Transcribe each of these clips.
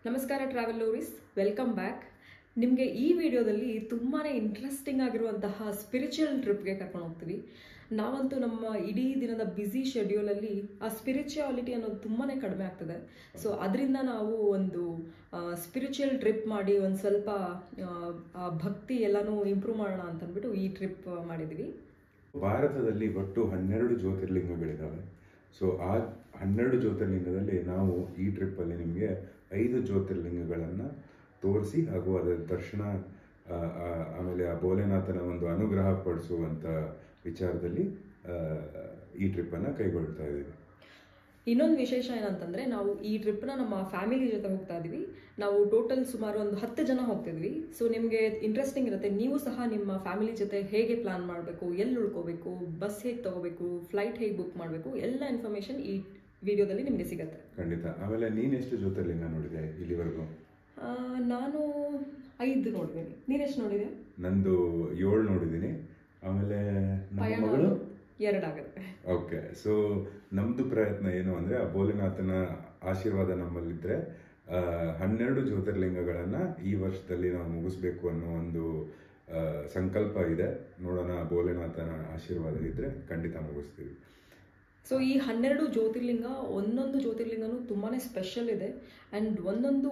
ನಮಸ್ಕಾರ travellers, welcome back. ನಿಮಗೆ ಈ ವಿಡಿಯೋದಲ್ಲಿ ತುಂಬಾ ಇಂಟ್ರೆಸ್ಟಿಂಗ್ ಆಗಿರುವಂತಹ ಸ್ಪಿರಿಚುವಲ್ ಟ್ರಿಪ್ಗೆ ಕರ್ಕೊಂಡು ಹೋಗ್ತೀವಿ. ನಾವಂತೂ ನಮ್ಮ ಇಡೀ ದಿನದ ಬ್ಯುಸಿ ಶೆಡ್ಯೂಲಲ್ಲಿ ಆ ಸ್ಪಿರಿಚುಯಾಲಿಟಿ ಅನ್ನೋದು ತುಂಬಾ ಕಡಿಮೆ ಆಗ್ತದೆ. ಸೊ ಅದರಿಂದ ನಾವು ಒಂದು ಸ್ಪಿರಿಚುವಲ್ ಟ್ರಿಪ್ ಮಾಡಿ ಒಂದು ಸ್ವಲ್ಪ ಭಕ್ತಿ ಎಲ್ಲನೂ ಇಂಪ್ರೂವ್ ಮಾಡೋಣ ಅಂತ ಅಂದ್ಬಿಟ್ಟು ಈ ಟ್ರಿಪ್ ಮಾಡಿದ್ವಿ. ಭಾರತದಲ್ಲಿ ಒಟ್ಟು 12 ಜ್ಯೋತಿರ್ಲಿಂಗಗಳಿದ್ದಾವೆ. ಸೊ ಆ 12 ಜ್ಯೋತಿರ್ಲಿಂಗದಲ್ಲಿ ನಾವು ಈ ಟ್ರಿಪ್ಪಲ್ಲಿ ನಿಮಗೆ 5 ಜ್ಯೋತಿರ್ಲಿಂಗಗಳನ್ನು ತೋರಿಸಿ ಹಾಗೂ ಅದರ ದರ್ಶನ ಆಮೇಲೆ ಆ ಭೋಲೆನಾಥನ ಒಂದು ಅನುಗ್ರಹ ಪಡಿಸುವಂಥ ವಿಚಾರದಲ್ಲಿ ಈ ಟ್ರಿಪ್ಪನ್ನು ಕೈಗೊಳ್ತಾ ಇದ್ದೀವಿ. ಇನ್ನೊಂದು ವಿಶೇಷ ಏನಂತಂದರೆ, ನಾವು ಈ ಟ್ರಿಪ್ನ ನಮ್ಮ ಫ್ಯಾಮಿಲಿ ಜೊತೆ ಹೋಗ್ತಾ ಇದ್ದೀವಿ. ನಾವು ಟೋಟಲ್ ಸುಮಾರು ಒಂದು 10 ಜನ ಹೋಗ್ತಿದ್ವಿ. ಸೊ ನಿಮಗೆ ಇಂಟ್ರೆಸ್ಟಿಂಗ್ ಇರುತ್ತೆ. ನೀವು ಸಹ ನಿಮ್ಮ ಫ್ಯಾಮಿಲಿ ಜೊತೆ ಹೇಗೆ ಪ್ಲಾನ್ ಮಾಡಬೇಕು, ಎಲ್ಲಿ ಉಳ್ಕೋಬೇಕು, ಬಸ್ ಹೇಗೆ ತಗೋಬೇಕು, ಫ್ಲೈಟ್ ಹೇಗೆ ಬುಕ್ ಮಾಡಬೇಕು, ಎಲ್ಲ ಇನ್ಫಾರ್ಮೇಷನ್ ಈ ವಿಡಿಯೋದಲ್ಲಿ ನಿಮಗೆ ಸಿಗುತ್ತೆ. ಖಂಡಿತ. ಆಮೇಲೆ ನೀನೆಷ್ಟು ಜ್ಯೋತಿರ್ಲಿಂಗ ನೋಡಿದೆ ಇಲ್ಲಿವರೆಗೂ? ನಾನು 5 ನೋಡಿದ್ದೀನಿ. ನೀನೆಷ್ಟು ನೋಡಿದೆ? ನಂದು 7 ನೋಡಿದ್ದೀನಿ. ಆಮೇಲೆ ನಮ್ಮ ಮಗಳು 2 ಆಗುತ್ತೆ. ಓಕೆ. ಸೊ ನಮ್ಮದು ಪ್ರಯತ್ನ ಏನು ಅಂದರೆ, ಆ ಭೋಲೆನಾಥನ ಆಶೀರ್ವಾದ ನಮ್ಮಲ್ಲಿದ್ದರೆ 12 ಜ್ಯೋತಿರ್ಲಿಂಗಗಳನ್ನು ಈ ವರ್ಷದಲ್ಲಿ ನಾವು ಮುಗಿಸ್ಬೇಕು ಅನ್ನೋ ಒಂದು ಸಂಕಲ್ಪ ಇದೆ. ನೋಡೋಣ, ಭೋಲೆನಾಥನ ಆಶೀರ್ವಾದ ಇದ್ದರೆ ಖಂಡಿತ ಮುಗಿಸ್ತೀವಿ. ಸೊ ಈ 12 ಜ್ಯೋತಿರ್ಲಿಂಗ, ಒಂದೊಂದು ಜ್ಯೋತಿರ್ಲಿಂಗನೂ ತುಂಬಾ ಸ್ಪೆಷಲ್ ಇದೆ ಆ್ಯಂಡ್ ಒಂದೊಂದು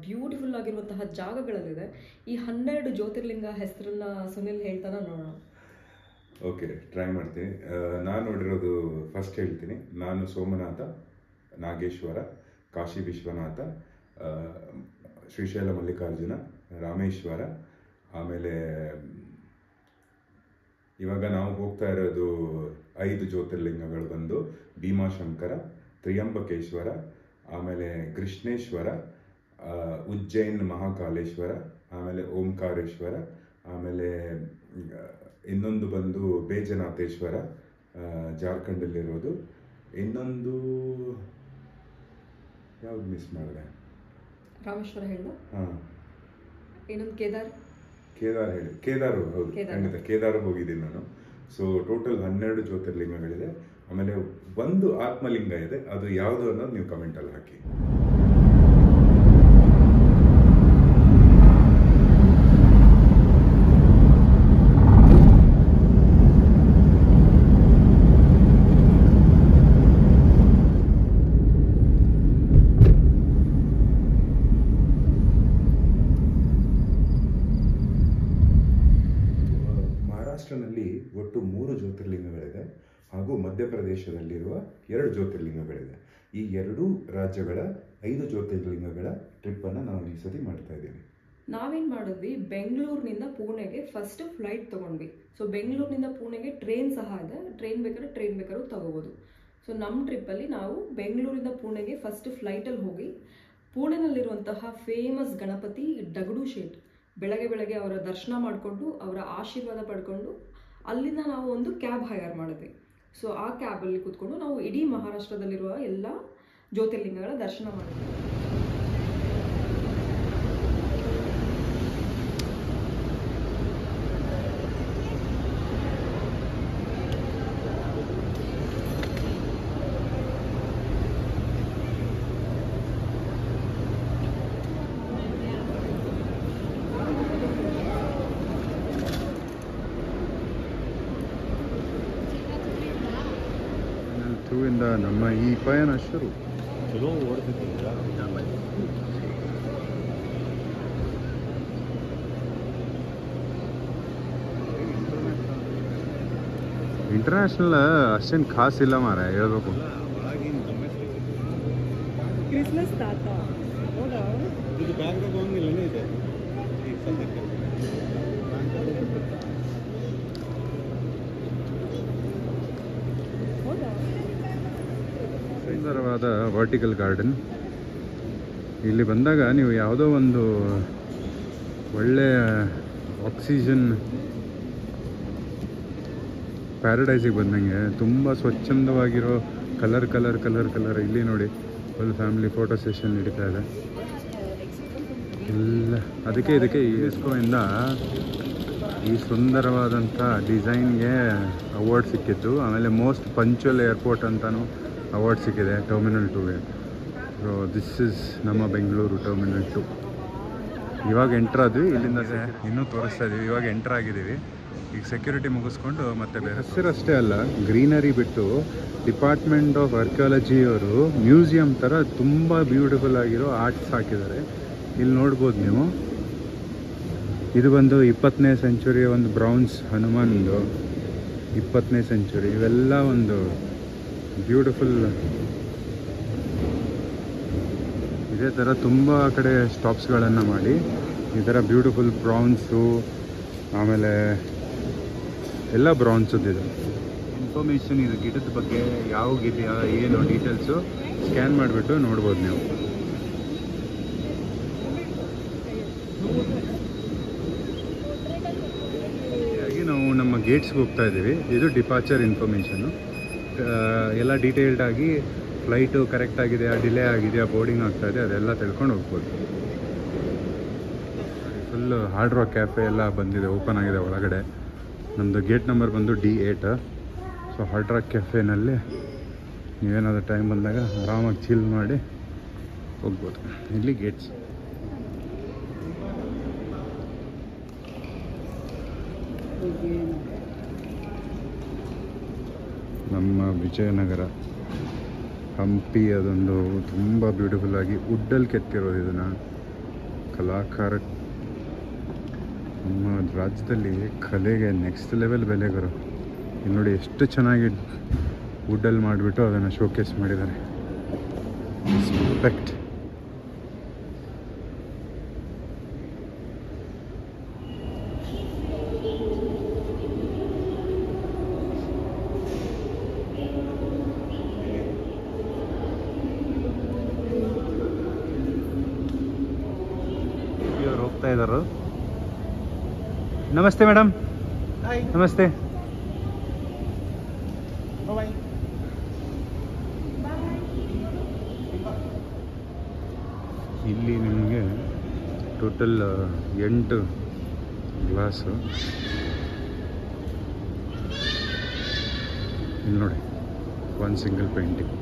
ಬ್ಯೂಟಿಫುಲ್ ಆಗಿರುವಂತಹ ಜಾಗಗಳಲ್ಲಿದೆ. ಈ 12 ಜ್ಯೋತಿರ್ಲಿಂಗ ಹೆಸರನ್ನ ಸುನಿಲ್ ಹೇಳ್ತಾನ ನೋಡೋಣ. ಓಕೆ, ಟ್ರೈ ಮಾಡ್ತೀನಿ. ನಾನು ನೋಡಿರೋದು ಫಸ್ಟ್ ಹೇಳ್ತೀನಿ. ನಾನು ಸೋಮನಾಥ, ನಾಗೇಶ್ವರ, ಕಾಶಿ ವಿಶ್ವನಾಥ, ಶ್ರೀಶೈಲ ಮಲ್ಲಿಕಾರ್ಜುನ, ರಾಮೇಶ್ವರ, ಆಮೇಲೆ ಇವಾಗ ನಾವು ಹೋಗ್ತಾ ಇರೋದು 5 ಜ್ಯೋತಿರ್ಲಿಂಗಗಳು ಬಂದು ಭೀಮಾಶಂಕರ, ತ್ರಿಯಂಬಕೇಶ್ವರ, ಆಮೇಲೆ ಕೃಷ್ಣೇಶ್ವರ, ಉಜ್ಜೈನ್ ಮಹಾಕಾಲೇಶ್ವರ, ಆಮೇಲೆ ಓಂಕಾರೇಶ್ವರ, ಆಮೇಲೆ ಇನ್ನೊಂದು ಬಂದು ಬೇಜನಾಥೇಶ್ವರ, ಜಾರ್ಖಂಡಲ್ಲಿರೋದು. ಇನ್ನೊಂದು ಯಾವ್ದು ಮಿಸ್ ಮಾಡಿದೆ? ರಾಮೇಶ್ವರ ಹೇಳ. ಹಾಂ, ಇನ್ನೊಂದು ಕೇದಾರ್ ಹೇಳಿ. ಕೇದಾರು, ಹೌದು, ಖಂಡಿತ ಕೇದಾರು ಹೋಗಿದ್ದೀನಿ ನಾನು. So total 12 ಜ್ಯೋತಿರ್ಲಿಂಗಗಳಿದೆ. ಆಮೇಲೆ ಒಂದು ಆತ್ಮಲಿಂಗ ಇದೆ, ಅದು ಯಾವುದು ಅನ್ನೋದು ನೀವು ಕಮೆಂಟಲ್ಲಿ ಹಾಕಿ. ಮಹಾರಾಷ್ಟ್ರನಲ್ಲಿ ಒಟ್ಟು 3 ಜ್ಯೋತಿರ್ಲಿಂಗಗಳಿದೆ ಹಾಗೂ ಮಧ್ಯಪ್ರದೇಶದಲ್ಲಿರುವ 2 ಜ್ಯೋತಿರ್ಲಿಂಗಗಳಿದೆ. ಈ 2 ರಾಜ್ಯಗಳ 5 ಜ್ಯೋತಿರ್ಲಿಂಗಗಳ ಟ್ರಿಪ್ಪನ್ನು ನಾವು ಈ ಸತಿ ಮಾಡ್ತಾ ಇದ್ದೀವಿ. ನಾವೇನು ಮಾಡಿದ್ವಿ, ಬೆಂಗಳೂರಿನಿಂದ ಪುಣೆಗೆ ಫಸ್ಟ್ ಫ್ಲೈಟ್ ತೊಗೊಂಡ್ವಿ. ಸೊ ಬೆಂಗಳೂರಿನಿಂದ ಪುಣೆಗೆ ಟ್ರೈನ್ ಸಹ ಇದೆ. ಟ್ರೈನ್ ಬೇಕಾದ್ರೂ ತಗೋಬೋದು. ಸೊ ನಮ್ಮ ಟ್ರಿಪ್ಪಲ್ಲಿ ನಾವು ಬೆಂಗಳೂರಿಂದ ಪುಣೆಗೆ ಫಸ್ಟ್ ಫ್ಲೈಟಲ್ಲಿ ಹೋಗಿ ಪುಣೆನಲ್ಲಿರುವಂತಹ ಫೇಮಸ್ ಗಣಪತಿ ಡಗಡು ಶೇಟ್ ಬೆಳಗ್ಗೆ ಅವರ ದರ್ಶನ ಮಾಡಿಕೊಂಡು ಅವರ ಆಶೀರ್ವಾದ ಪಡ್ಕೊಂಡು ಅಲ್ಲಿಂದ ನಾವು ಒಂದು ಕ್ಯಾಬ್ ಹೈರ್ ಮಾಡಿದ್ವಿ. ಸೊ ಆ ಕ್ಯಾಬಲ್ಲಿ ಕೂತ್ಕೊಂಡು ನಾವು ಇಡೀ ಮಹಾರಾಷ್ಟ್ರದಲ್ಲಿರುವ ಎಲ್ಲ ಜ್ಯೋತಿರ್ಲಿಂಗಗಳ ದರ್ಶನ ಮಾಡಿದ್ವಿ. ಇಂದ ನಮ್ಮ ಈ ಪಯಣ ಶುರು. ಚಲೋ ಓಡ್ತಿದ್ದೀರಾ? ಇಂಟರ್ನ್ಯಾಷನಲ್ ಅಷ್ಟೇನು ಖಾಸ್ ಇಲ್ಲ ಮಾರ, ಹೇಳ್ಬೇಕು. ಕ್ರಿಸ್ಮಸ್ ತಾತ ಇದು ಬ್ಯಾಂಕಾಕ್ ಹೋಗಿಲ್ಲನೇ ಇದೆ. ಸುಂದರವಾದ ವರ್ಟಿಕಲ್ ಗಾರ್ಡನ್. ಇಲ್ಲಿ ಬಂದಾಗ ನೀವು ಯಾವುದೋ ಒಂದು ಒಳ್ಳೆಯ ಆಕ್ಸಿಜನ್ ಪ್ಯಾರಡೈಸಿಗೆ ಬಂದಂಗೆ, ತುಂಬ ಸ್ವಚ್ಛಂದವಾಗಿರೋ ಕಲರ್. ಇಲ್ಲಿ ನೋಡಿ, ಫುಲ್ ಫ್ಯಾಮಿಲಿ ಫೋಟೋ ಸೆಷನ್ ನಡೀತಾ ಇದೆ. ಎಲ್ಲ ಇದಕ್ಕೆ ಯುನೆಸ್ಕೋಯಿಂದ ಈ ಸುಂದರವಾದಂಥ ಡಿಸೈನ್ಗೆ ಅವಾರ್ಡ್ ಸಿಕ್ಕಿತ್ತು. ಆಮೇಲೆ ಮೋಸ್ಟ್ ಪಂಚುವಲ್ ಏರ್ಪೋರ್ಟ್ ಅಂತಲೂ ಅವಾರ್ಡ್ ಸಿಕ್ಕಿದೆ ಟರ್ಮಿನಲ್ 2ಗೆ. ಸೊ ದಿಸ್ ಇಸ್ ನಮ್ಮ ಬೆಂಗಳೂರು ಟರ್ಮಿನಲ್ 2. ಇವಾಗ ಎಂಟ್ರ್ ಆದ್ವಿ, ಇಲ್ಲಿಂದ ಇನ್ನೂ ತೋರಿಸ್ತಾ ಇದ್ದೀವಿ. ಇವಾಗ ಎಂಟ್ರ್ ಆಗಿದ್ದೀವಿ. ಈಗ ಸೆಕ್ಯೂರಿಟಿ ಮುಗಿಸ್ಕೊಂಡು ಮತ್ತೆ ಬೇರೆ ಹೆಸರಷ್ಟೇ ಅಲ್ಲ, ಗ್ರೀನರಿ ಬಿಟ್ಟು ಡಿಪಾರ್ಟ್ಮೆಂಟ್ ಆಫ್ ಆರ್ಕಿಯಾಲಜಿಯವರು ಮ್ಯೂಸಿಯಂ ಥರ ತುಂಬ ಬ್ಯೂಟಿಫುಲ್ ಆಗಿರೋ ಆರ್ಟ್ಸ್ ಹಾಕಿದ್ದಾರೆ. ಇಲ್ಲಿ ನೋಡ್ಬೋದು ನೀವು. ಇದು ಬಂದು 20ನೇ ಸೆಂಚುರಿಯ ಒಂದು ಬ್ರೌನ್ಸ್ ಹನುಮಾನ್ದು, 20ನೇ ಸೆಂಚುರಿ. ಇವೆಲ್ಲ ಒಂದು ಬ್ಯೂಟಿಫುಲ್. ಇದೇ ಥರ ತುಂಬ ಕಡೆ ಸ್ಟಾಪ್ಸ್ಗಳನ್ನು ಮಾಡಿ ಈ ಥರ ಬ್ಯೂಟಿಫುಲ್ ಬ್ರೌನ್ಸು, ಆಮೇಲೆ ಎಲ್ಲ ಬ್ರೌನ್ಸದ್ದಿದೆ. ಇನ್ಫಾರ್ಮೇಷನ್ ಇದು ಗಿಡದ ಬಗ್ಗೆ ಯಾವ ಗಿಡ ಏನು ಡೀಟೇಲ್ಸು ಸ್ಕ್ಯಾನ್ ಮಾಡಿಬಿಟ್ಟು ನೋಡ್ಬೋದು ನೀವು. ಹಾಗೆ ನಾವು ನಮ್ಮ ಗೇಟ್ಸ್ಗೆ ಹೋಗ್ತಾ ಇದ್ದೀವಿ. ಇದು ಡಿಪಾರ್ಚರ್ ಇನ್ಫಾರ್ಮೇಷನು. ಎಲ್ಲ ಡೀಟೇಲ್ಡಾಗಿ ಫ್ಲೈಟು ಕರೆಕ್ಟ್ ಆಗಿದೆಯಾ, ಡಿಲೇ ಆಗಿದೆಯಾ, ಬೋರ್ಡಿಂಗ್ ಆಗ್ತಾ ಇದೆ, ಅದೆಲ್ಲ ತಿಳ್ಕೊಂಡು ಹೋಗ್ಬೋದು. ಫುಲ್ಲು ಹಾರ್ಡ್ ರಾಕ್ ಕ್ಯಾಫೆ ಎಲ್ಲ ಬಂದಿದೆ, ಓಪನ್ ಆಗಿದೆ ಒಳಗಡೆ. ನಮ್ಮದು ಗೇಟ್ ನಂಬರ್ ಬಂದು D8. ಸೊ ಹಾರ್ಡ್ ರಾಕ್ ಕೆಫೆನಲ್ಲಿ ನೀವೇನಾದರೂ ಟೈಮ್ ಬಂದಾಗ ಆರಾಮಾಗಿ ಚಿಲ್ ಮಾಡಿ ಹೋಗ್ಬೋದು. ಇಲ್ಲಿ ಗೇಟ್ಸ್. ನಮ್ಮ ವಿಜಯನಗರ ಹಂಪಿ ಅದೊಂದು ತುಂಬ ಬ್ಯೂಟಿಫುಲ್ಲಾಗಿ ವುಡ್ಡಲ್ಲಿ ಕೆತ್ತಿರೋದು. ಇದನ್ನು ಕಲಾಕಾರ ನಮ್ಮ ರಾಜ್ಯದಲ್ಲಿ ಕಲೆಗೆ ನೆಕ್ಸ್ಟ್ ಲೆವೆಲ್ ಬೆಲೆಗರು. ಇಲ್ಲಿ ನೋಡಿ ಎಷ್ಟು ಚೆನ್ನಾಗಿ ವುಡ್ಡಲ್ಲಿ ಮಾಡಿಬಿಟ್ಟು ಅದನ್ನು ಶೋಕೇಸ್ ಮಾಡಿದ್ದಾರೆ. ರೆಸ್ಪೆಕ್ಟ್. ಇವ್ರು ಹೋಗ್ತಾ ಇದ್ದಾರೆ. ನಮಸ್ತೆ ಮೇಡಮ್. ನಮಸ್ತೆ. ಇಲ್ಲಿ ನಿಮಗೆ ಟೋಟಲ್ 8 ಗ್ಲಾಸು. ಇಲ್ಲಿ ನೋಡಿ, ಒಂದು ಸಿಂಗಲ್ ಪೇಂಟಿಂಗ್.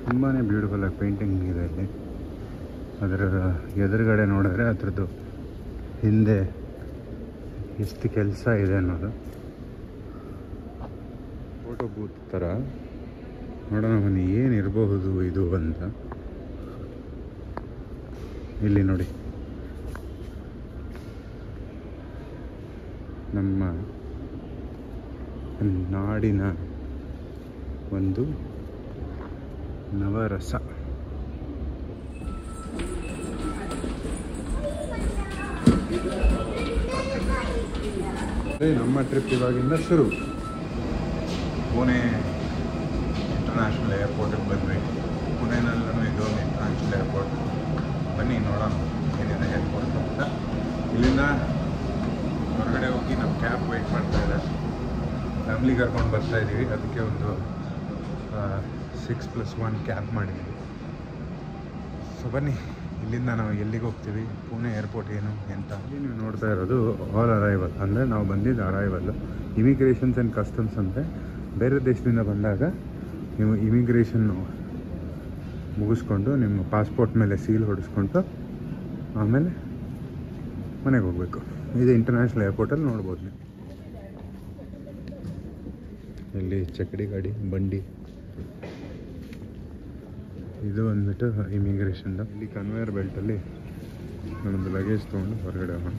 ತುಂಬಾ ಬ್ಯೂಟಿಫುಲ್ಲಾಗಿ ಪೇಂಟಿಂಗ್ ಇದೆ ಇಲ್ಲಿ. ಅದರ ಎದುರುಗಡೆ ನೋಡಿದ್ರೆ ಅದರದ್ದು ಹಿಂದೆ ಎಷ್ಟು ಕೆಲಸ ಇದೆ ಅನ್ನೋದು. ಫೋಟೋ ಬೂತ್ ಥರ. ನೋಡೋಣ ಬನ್ನಿ ಏನಿರಬಹುದು ಇದು ಅಂತ. ಇಲ್ಲಿ ನೋಡಿ, ನಮ್ಮ ನಾಡಿನ ಒಂದು ನವರಸ. ನಮ್ಮ ಟ್ರಿಪ್ ಇವಾಗಿಂದ ಶುರು. ಪುಣೆ ಇಂಟರ್ನ್ಯಾಷನಲ್ ಏರ್ಪೋರ್ಟಿಗೆ ಬಂದ್ವಿ. ಪುಣೆನಲ್ಲೂ ಇದು ಇಂಟರ್ನ್ಯಾಷನಲ್ ಏರ್ಪೋರ್ಟ್. ಬನ್ನಿ ನೋಡೋಣ ಏನಿದೆ ಏರ್ಪೋರ್ಟ್ ಅಂತ. ಇಲ್ಲಿಂದ ಹೊರಗಡೆ ಹೋಗಿ ನಮ್ಮ ಕ್ಯಾಬ್ ವೆಯ್ಟ್ ಮಾಡ್ತಾ ಇದೆ. ಫ್ಯಾಮ್ಲಿ ಕರ್ಕೊಂಡು ಬರ್ತಾ ಇದ್ದೀವಿ. ಅದಕ್ಕೆ ಒಂದು 6+1 ಕ್ಯಾಬ್ ಮಾಡಿದ್ದೀವಿ. ಸೊ ಬನ್ನಿ, ಇಲ್ಲಿಂದ ನಾವು ಎಲ್ಲಿಗೆ ಹೋಗ್ತೀವಿ, ಪುಣೆ ಏರ್ಪೋರ್ಟ್ ಏನು ಅಂತ. ಇಲ್ಲಿ ನೀವು ನೋಡ್ತಾ ಇರೋದು ಆಲ್ ಅರೈವಲ್. ಅಂದರೆ ನಾವು ಬಂದಿದ್ದು ಅರೈವಲ್ಲು. ಇಮಿಗ್ರೇಷನ್ಸ್ ಆ್ಯಂಡ್ ಕಸ್ಟಮ್ಸ್ ಅಂತೆ. ಬೇರೆ ದೇಶದಿಂದ ಬಂದಾಗ ನೀವು ಇಮಿಗ್ರೇಷನ್ನು ಮುಗಿಸ್ಕೊಂಡು ನಿಮ್ಮ ಪಾಸ್ಪೋರ್ಟ್ ಮೇಲೆ ಸೀಲ್ ಹೊಡಿಸ್ಕೊಂಡು ಆಮೇಲೆ ಮನೆಗೆ ಹೋಗಬೇಕು. ಇದು ಇಂಟರ್ನ್ಯಾಷನಲ್ ಏರ್ಪೋರ್ಟಲ್ಲಿ ನೋಡ್ಬೋದು ನೀವು. ಇಲ್ಲಿ ಚಕ್ಕಡಿ ಗಾಡಿ ಬಂಡಿ. ಇದು ಬಂದ್ಬಿಟ್ಟು ಇಮಿಗ್ರೇಷನ್ದು. ಇಲ್ಲಿ ಕನ್ವೇಯರ್ ಬೆಲ್ಟಲ್ಲಿ ನಮ್ಮದು ಲಗೇಜ್ ತೊಗೊಂಡು ಹೊರಗಡೆ ಹೋಗೋಣ.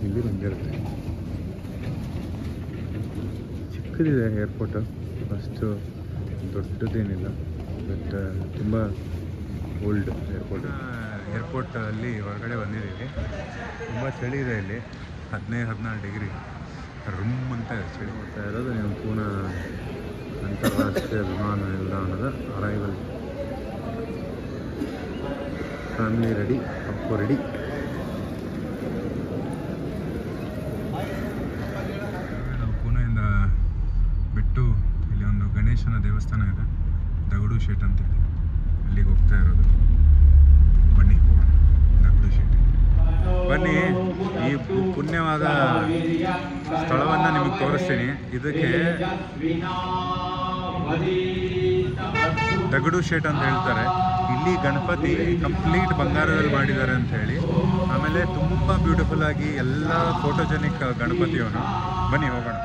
ಇಲ್ಲಿ ಬಂದಿರುತ್ತೆ. ಚಿಕ್ಕದಿದೆ ಏರ್ಪೋರ್ಟು, ಅಷ್ಟು ದೊಡ್ಡದೇನಿಲ್ಲ, ಬಟ್ ತುಂಬ ಓಲ್ಡ್ ಏರ್ಪೋರ್ಟಲ್ಲಿ ಹೊರಗಡೆ ಬಂದಿದ್ದೀವಿ. ತುಂಬ ಚಳಿ ಇದೆ ಇಲ್ಲಿ, 15-14 ಡಿಗ್ರಿ ರೂಮ್ ಅಂತ ಚಳಿ ಮಾಡ್ತಾ ಇರೋದು. ನೀವು ಪೂನಾ ಅಂತಾರಾಷ್ಟ್ರೀಯ ವಿಮಾನ ನಿಲ್ದಾಣದ arrival. Family ready, Appu ready. ನಾವು ಪೂನೆಯಿಂದ ಬಿಟ್ಟು ಇಲ್ಲಿ ಒಂದು ಗಣೇಶನ ದೇವಸ್ಥಾನ ಇದೆ, ದಗಡು ಶೇಟ್ ಅಂತೇಳಿ, ಅಲ್ಲಿಗೆ ಹೋಗ್ತಾ ಇರೋದು. ಬನ್ನಿ ಹೋಗೋಣ ದಗಡು ಶೇಟ್. ಬನ್ನಿ, ಈ ಪುಣ್ಯವಾದ ಸ್ಥಳವನ್ನು ನಿಮಗೆ ತೋರಿಸ್ತೀನಿ. ಇದಕ್ಕೆ ದಗಡು ಶೇಟ್ ಅಂತ ಹೇಳ್ತಾರೆ. ಇಲ್ಲಿ ಗಣಪತಿ ಕಂಪ್ಲೀಟ್ ಬಂಗಾರದಲ್ಲಿ ಮಾಡಿದ್ದಾರೆ ಅಂತ ಹೇಳಿ. ಆಮೇಲೆ ತುಂಬ ಬ್ಯೂಟಿಫುಲ್ ಆಗಿ ಎಲ್ಲ ಫೋಟೋಜೆನಿಕ್ ಗಣಪತಿಯವನು. ಬನ್ನಿ ಹೋಗೋಣ.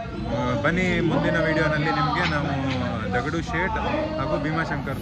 ಬನ್ನಿ, ಮುಂದಿನ ವಿಡಿಯೋನಲ್ಲಿ ನಿಮಗೆ ನಾವು ದಗಡು ಶೇಟ್ ಹಾಗೂ ಭೀಮಾಶಂಕರ್